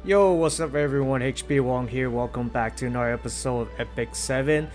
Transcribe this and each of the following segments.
Yo, what's up everyone? HP Wong here. Welcome back to another episode of Epic 7.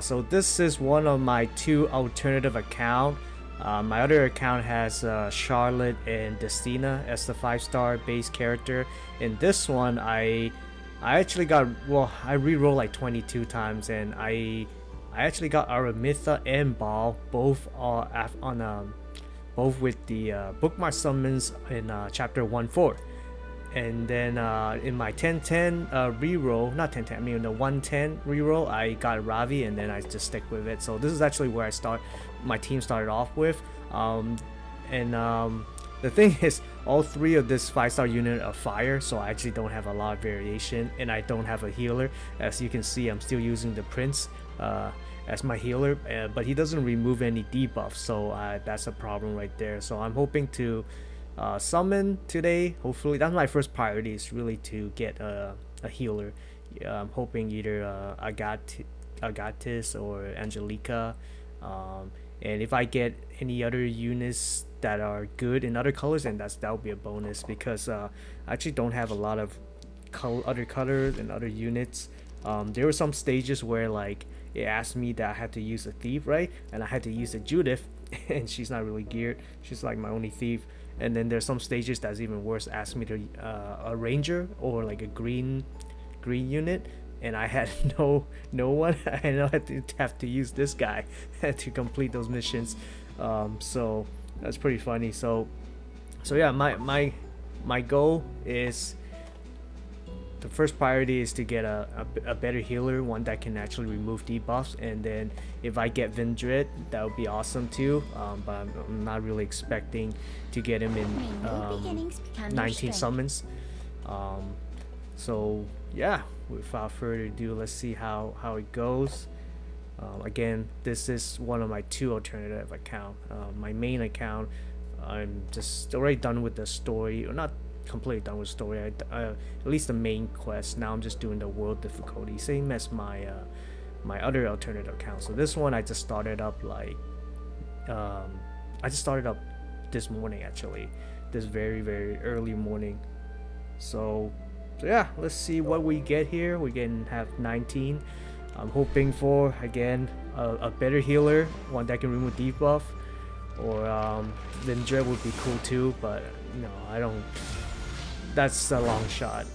So this is one of my two alternative accounts. My other account has Charlotte and Destina as the 5-star base character. In this one, I actually got, well, I re-rolled like 22 times, and I actually got Aramitha and Ball both both with the bookmark summons in chapter 1-4. And then in my 10-10 reroll, not 10-10, I mean the 110 reroll, I got Ravi, and then I just stick with it. So this is actually where my team started off with. The thing is, all three of this 5-star unit are fire, so I actually don't have a lot of variation, and I don't have a healer. As you can see, I'm still using the Prince as my healer, but he doesn't remove any debuffs, so that's a problem right there. So I'm hoping to summon today. Hopefully that's my first priority, is really to get a healer. I'm hoping either Agatis or Angelica, and if I get any other units that are good in other colors, then that would be a bonus, because I actually don't have a lot of other colors and other units. There were some stages where like it asked me that I had to use a thief, right, and I had to use a Judith and she's not really geared, she's like my only thief. And then there's some stages that's even worse, ask me to a ranger or like a green unit, and I had no one. I had to have to use this guy to complete those missions. So that's pretty funny. So yeah, my goal is, the first priority is to get a better healer, one that can actually remove debuffs, and then if I get Vildred, that would be awesome too. But I'm not really expecting to get him in 19 summons. So yeah, without further ado, let's see how it goes. Again, this is one of my two alternative account. My main account, I'm just already done with the story, or not completely done with story. At least the main quest. Now I'm just doing the world difficulty, same as my my other alternative account. So this one I just started up like I just started up this morning, actually, this very early morning. So yeah, let's see what we get here. We can have 19. I'm hoping for, again, a better healer, one that can remove debuff, or Vildred would be cool too, but no, I don't. That's a long shot.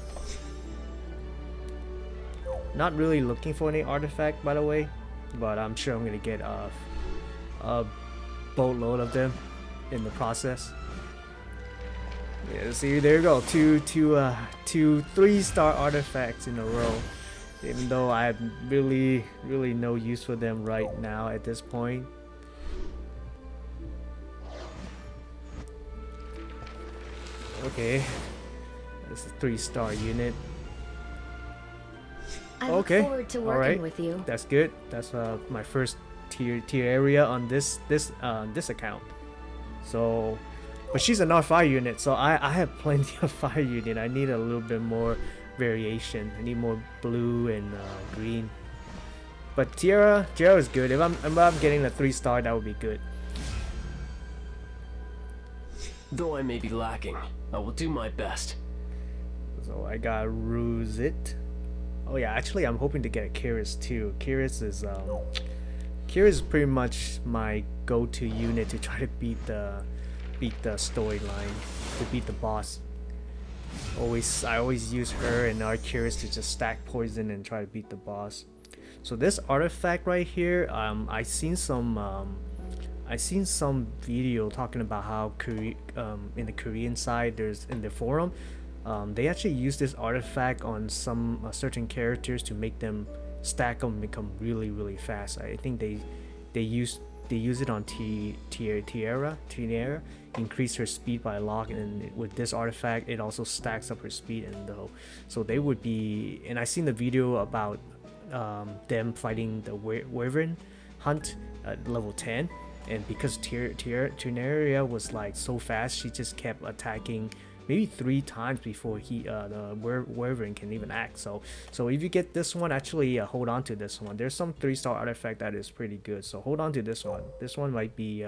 Not really looking for any artifact, by the way, but I'm sure I'm gonna get a boatload of them in the process. Yeah, see, there you go, two 3-star artifacts in a row. Even though I have really no use for them right now at this point. Okay. It's a 3-star unit. I look forward to working with you. That's good. That's my first tier area on this account. So, but she's an R5 unit, so I have plenty of fire unit. I need a little bit more variation. I need more blue and green. But Tiara is good. If I'm getting a 3-star, that would be good. Though I may be lacking, I will do my best. So I got Ruzit. Oh yeah, actually I'm hoping to get a Kiris too. Kiris is pretty much my go-to unit to try to beat the storyline, to beat the boss. I always use her and our Kiris to just stack poison and try to beat the boss. So this artifact right here, I seen some video talking about how in the Korean side, there's in the forum, they actually use this artifact on some certain characters to make them stack them and become really fast. I think they use it on Tiara, increase her speed by a lot, and with this artifact it also stacks up her speed. And so they would be, and I seen the video about them fighting the Wyvern hunt at level 10, and because Tiara was like so fast, she just kept attacking maybe 3 times before the Wyvern can even act. So if you get this one, actually hold on to this one. There's some 3-star artifact that is pretty good, so hold on to this one. This one might be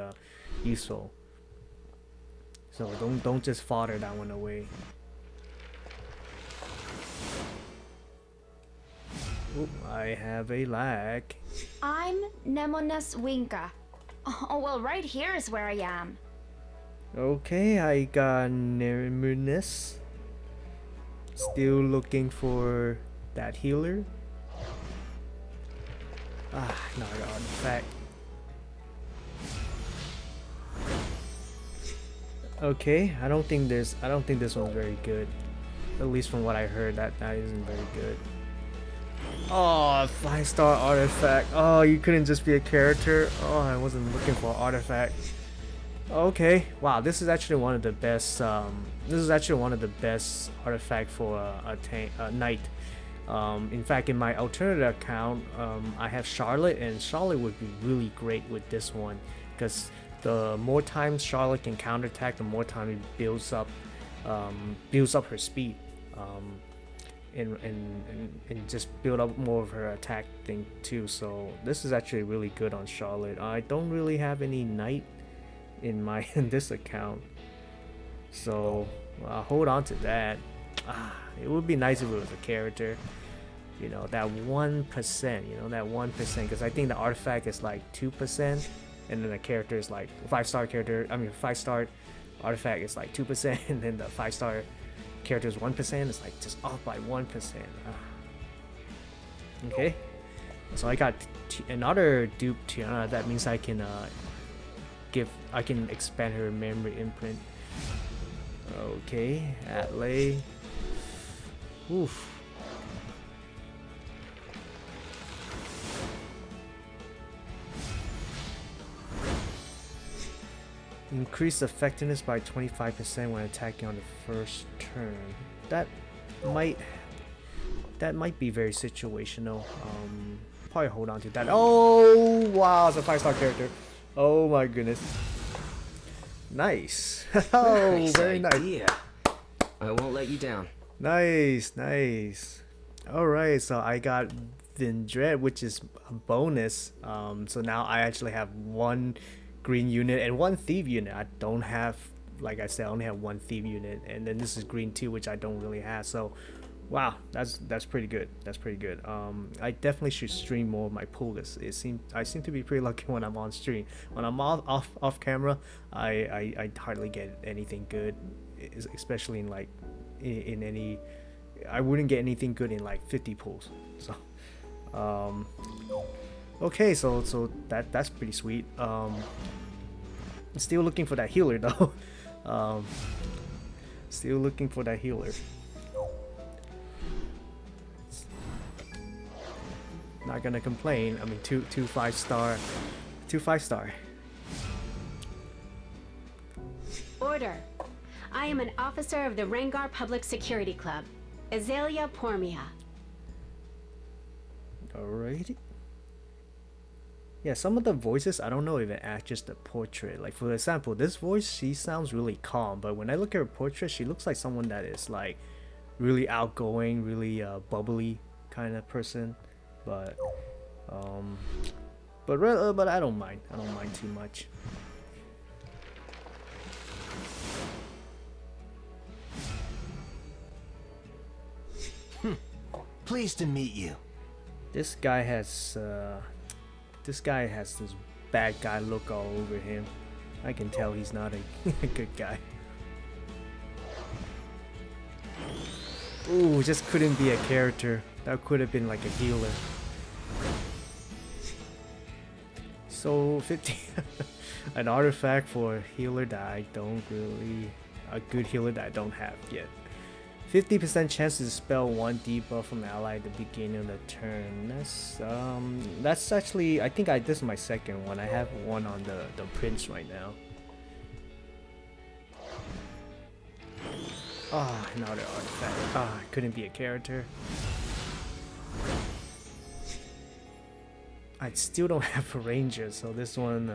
useful. So don't just fodder that one away. Oop, I have a lag. I'm Nemones Winka. Oh, well, right here is where I am. Okay, I got Nemunus. Still looking for that healer. Ah, another artifact. Okay, I don't think this one's very good. At least from what I heard, that isn't very good. Oh, 5-star artifact. Oh, you couldn't just be a character. Oh, I wasn't looking for an artifact. Okay, wow, this is actually one of the best. This is actually one of the best artifact for a knight. In fact, in my alternative account, I have Charlotte, and Charlotte would be really great with this one, because the more times Charlotte can counterattack, the more time it builds up her speed, and just build up more of her attack thing too. So this is actually really good on Charlotte. I don't really have any knight in my in this account, so I'll hold on to that. It would be nice if it was a character, you know, that 1%, you know, that 1%, because I think the artifact is like 2%, and then the character is like 5-star character. I mean, 5-star artifact is like 2%, and then the 5-star character is 1%. It's like just off by 1%. Okay, so I got another dupe Tiana. That means I can I can expand her memory imprint. Okay, Atlay. Oof. Increase effectiveness by 25% when attacking on the first turn. That might be very situational. Probably hold on to that. Oh wow, it's a 5-star character. Oh my goodness. Nice. Oh, Nice very nice. idea. I won't let you down. Nice, nice. Alright, so I got Vildred, which is a bonus. So now I actually have one green unit and one thief unit. I don't have, like I said, I only have one thief unit, and then this is green too, which I don't really have. So wow, that's pretty good. That's pretty good. I definitely should stream more of my pool list. I seem to be pretty lucky when I'm on stream. When I'm off camera, I hardly get anything good, especially in like in any. I wouldn't get anything good in like 50 pools. So okay, so that's pretty sweet. Still looking for that healer though. Still looking for that healer. Not gonna complain. I mean, two 5-star. Order. I am an officer of the Rengar Public Security Club, Azalea Pormia. Alrighty. Yeah, some of the voices, I don't know if it matches the portrait. Like for example, this voice, she sounds really calm, but when I look at her portrait, she looks like someone that is like really outgoing, really bubbly kind of person. But I don't mind. I don't mind too much. Pleased to meet you. This guy has this bad guy look all over him. I can tell he's not a good guy. Ooh, just couldn't be a character. That could have been like a healer. So 50 an artifact for a healer that I don't really, a good healer that I don't have yet. 50% chance to dispel one debuff from ally at the beginning of the turn. That's actually, I think this is my second one. I have one on the prince right now. Ah, another artifact. Ah, couldn't be a character. I still don't have a ranger, so this one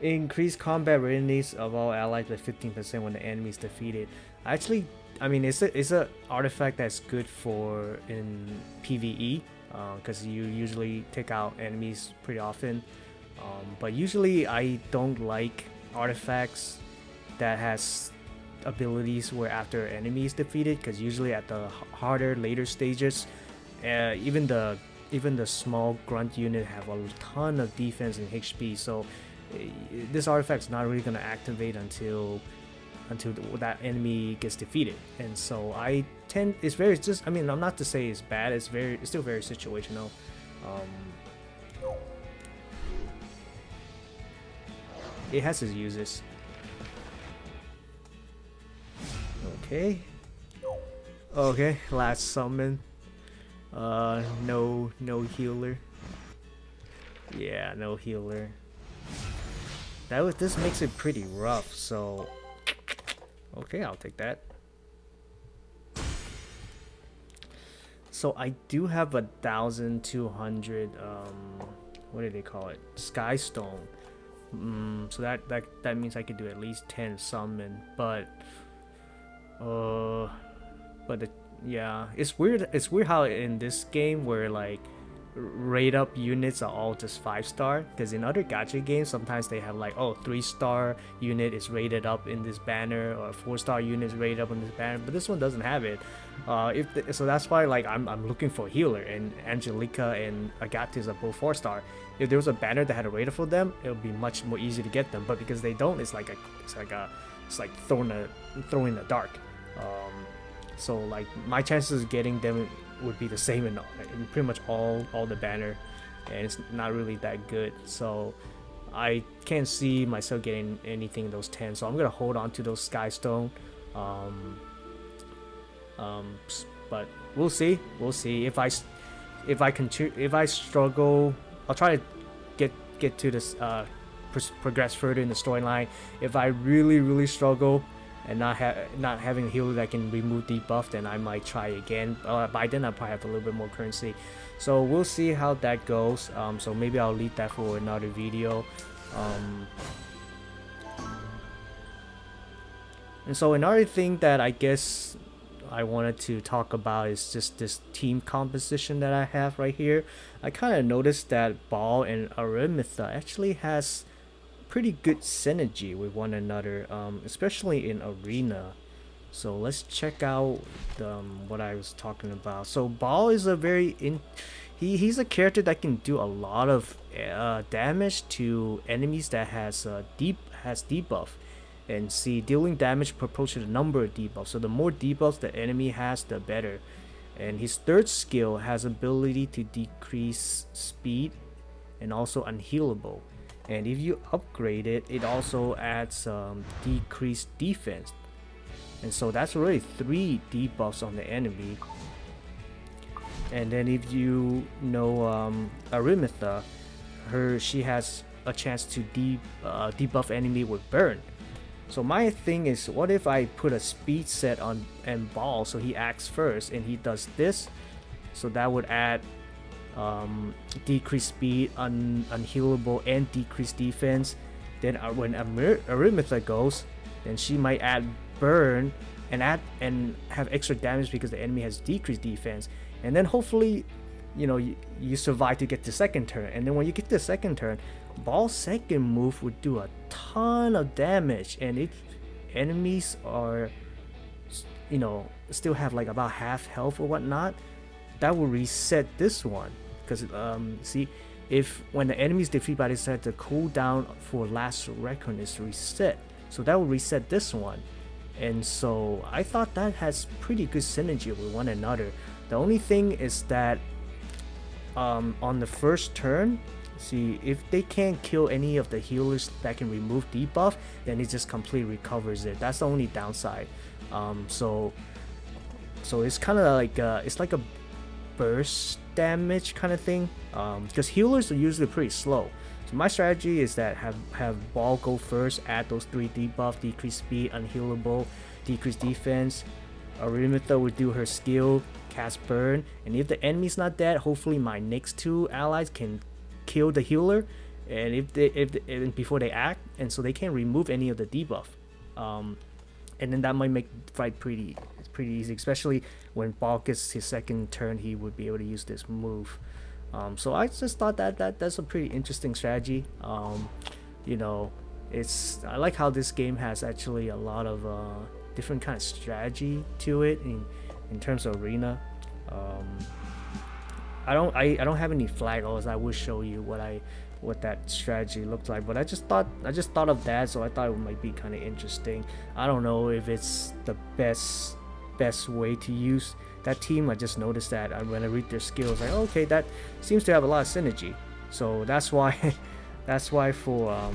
increase combat readiness of all allies by 15% when the enemy is defeated. Actually, I mean, it's a artifact that's good for in PvE, because you usually take out enemies pretty often. But usually I don't like artifacts that has abilities where after enemy is defeated, because usually at the harder later stages, even the small grunt unit have a ton of defense and HP. So this artifact's not really gonna activate until that enemy gets defeated. And so it's very just, I mean, I'm not to say it's bad. It's still very situational. It has its uses. Okay, last summon. No healer. Yeah, no healer. This makes it pretty rough, so okay, I'll take that. So I do have 1,200 what do they call it? Sky Stone. So that means I could do at least 10 summon, but yeah, it's weird. It's weird how in this game where like rate up units are all just 5-star, because in other gacha games sometimes they have like, oh, 3-star unit is rated up in this banner, or 4-star unit is rated up in this banner, but this one doesn't have it. So that's why like I'm looking for healer, and Angelica and Agatis are both 4-star. If there was a banner that had a rater for them, it would be much more easy to get them, but because they don't, it's like throwing in the dark. So like my chances of getting them would be the same in pretty much all the banner, and it's not really that good. So I can't see myself getting anything in those 10. So I'm gonna hold on to those Sky Stone. But we'll see. If I struggle, I'll try to get to this progress further in the storyline. If I really struggle and not having a healer that can remove debuff, then I might try again. By then I'll probably have a little bit more currency, so we'll see how that goes. So maybe I'll leave that for another video. And so another thing that I guess I wanted to talk about is just this team composition that I have right here. I kind of noticed that Ball and Aramintha actually has pretty good synergy with one another, especially in arena. So let's check out what I was talking about. So Ball is he's a character that can do a lot of damage to enemies that has debuff, and see, dealing damage proportional to the number of debuffs. So the more debuffs the enemy has, the better. And his third skill has ability to decrease speed and also unhealable. And if you upgrade it, it also adds decreased defense. And so that's already 3 debuffs on the enemy. And then if you know Aramintha, she has a chance to debuff enemy with burn. So my thing is, what if I put a speed set on and Ball, so he acts first and he does this, so that would add decreased speed, unhealable, and decreased defense. Then when Aramintha goes, then she might add burn and have extra damage because the enemy has decreased defense. And then hopefully, you survive to get the second turn. And then when you get the second turn, Ball's second move would do a ton of damage. And if enemies are, still have like about half health or whatnot, that will reset this one. Because see, when the enemy is defeated by this set, the cooldown for last record is reset. So that will reset this one. And so I thought that has pretty good synergy with one another. The only thing is that on the first turn, see, if they can't kill any of the healers that can remove debuff, then it just completely recovers it. That's the only downside. So it's kind of like it's like a burst damage kind of thing, because healers are usually pretty slow. So my strategy is that have Ball go first, add those 3 debuff, decrease speed, unhealable, decrease defense. Aramintha would do her skill, cast burn, and if the enemy's not dead, hopefully my next 2 allies can kill the healer, and before they act, and so they can't remove any of the debuff. And then that might make fight pretty easy, especially when Ball gets his second turn, he would be able to use this move. So I just thought that's a pretty interesting strategy. I like how this game has actually a lot of different kind of strategy to it in terms of arena. I don't have any flag goals. I will show you what that strategy looked like, but I just thought of that, so I thought it might be kind of interesting. I don't know if it's the best way to use that team. I just noticed that when I read their skills, like, okay, that seems to have a lot of synergy. So that's why for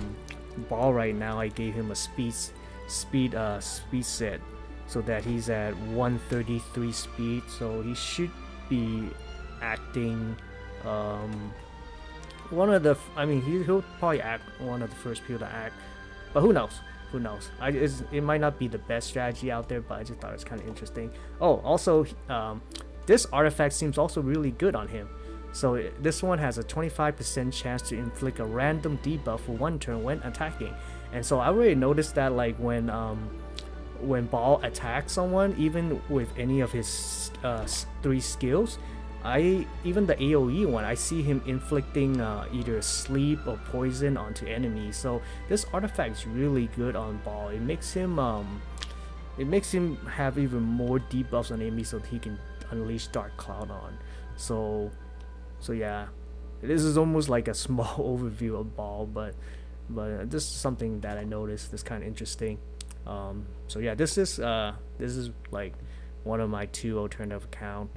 Ball right now, I gave him a speed set, so that he's at 133 speed, so he should be acting one of the he'll probably act one of the first people to act, but who knows, it might not be the best strategy out there, but I just thought it's kind of interesting. Oh, also, this artifact seems also really good on him. So this one has a 25% chance to inflict a random debuff for 1 turn when attacking, and so I already noticed that, like, when Ball attacks someone, even with any of his 3 skills, even the AoE one, I see him inflicting either sleep or poison onto enemies. So this artifact is really good on Ball. It makes him have even more debuffs on enemies, so that he can unleash Dark Cloud on. So yeah, this is almost like a small overview of Ball, but this is something that I noticed that's kind of interesting. So yeah, this is like one of my 2 alternative account.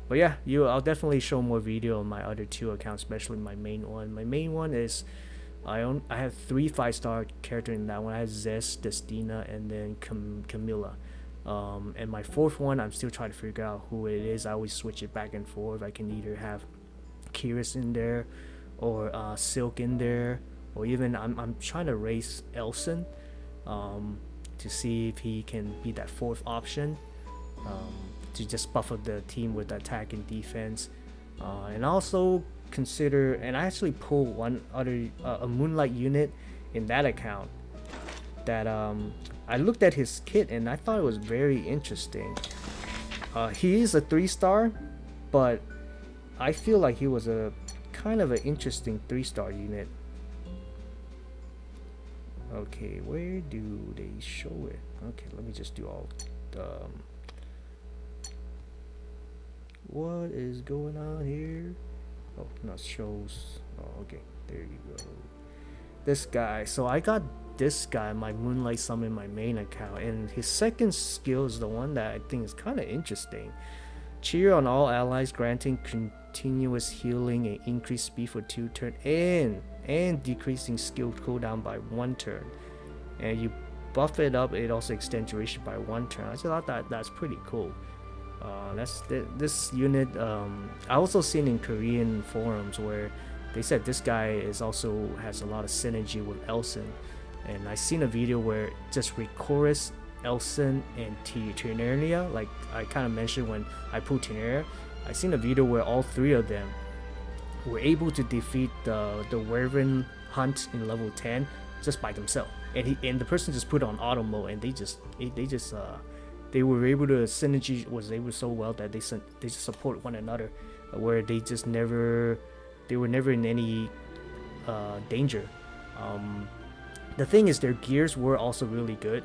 But yeah, I'll definitely show more video on my other 2 accounts, especially my main one. My main one is I have 3 5-star characters in that one. I have Zest, Destina, and then Camilla. And my 4th one, I'm still trying to figure out who it is. I always switch it back and forth. I can either have Kiris in there, or Silk in there, or even I'm trying to race Elson, to see if he can be that 4th option, to just buff up the team with attack and defense, and also consider, and I actually pulled one other a Moonlight unit in that account that I looked at his kit and I thought it was very interesting. He is a 3-star, but I feel like he was a kind of an interesting 3-star unit. Okay, where do they show it? Okay, let me just do all what is going on here? Oh, not shows. Oh, okay, there you go. This guy. So I got this guy, my Moonlight Summon, in my main account, and his 2nd skill is the one that I think is kind of interesting. Cheer on all allies, granting continuous healing and increased speed for 2 turns, and decreasing skill cooldown by 1 turn. And you buff it up, it also extends duration by 1 turn. I just thought that's pretty cool. This unit. I also seen in Korean forums where they said this guy also has a lot of synergy with Elson, and I seen a video where just Ricorus, Elson, and Ternaria, like I kind of mentioned when I pulled Ternaria, I seen a video where all 3 of them were able to defeat the Wyvern Hunt in level 10 just by themselves, and the person just put on auto mode, and they were able to synergy was able so well that they just support one another, where they were never in any danger. The thing is, their gears were also really good,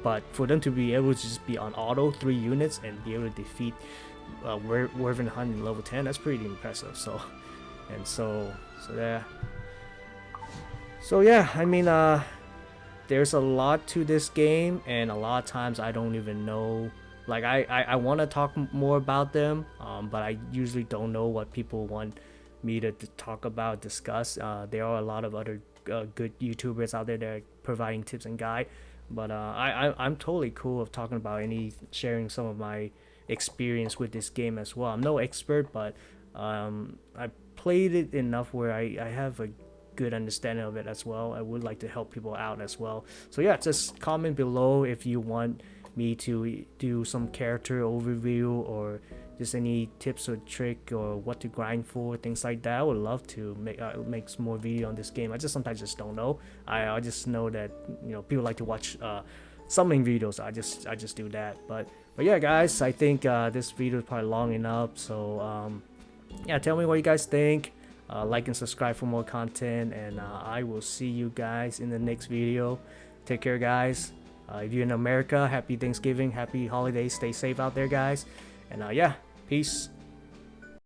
but for them to be able to just be on auto 3 units and be able to defeat Wyvern Hunt in level 10, that's pretty impressive. So yeah, I mean, there's a lot to this game, and a lot of times I don't even know, like I want to talk more about them, but I usually don't know what people want me to talk about, discuss. There are a lot of other good YouTubers out there that are providing tips and guide, but I'm totally cool of talking about sharing some of my experience with this game as well. I'm no expert, but I played it enough where I have a good understanding of it as well. I would like to help people out as well. So yeah, just comment below if you want me to do some character overview, or just any tips or trick, or what to grind for, things like that. I would love to make some more video on this game. I just sometimes just don't know. I just know that, you know, people like to watch summoning videos. I just do that. But yeah, guys, I think this video is probably long enough. So yeah, tell me what you guys think. Like and subscribe for more content, and I will see you guys in the next video. Take care, guys. If you're in America, happy Thanksgiving, happy holidays, stay safe out there, guys, and yeah, peace.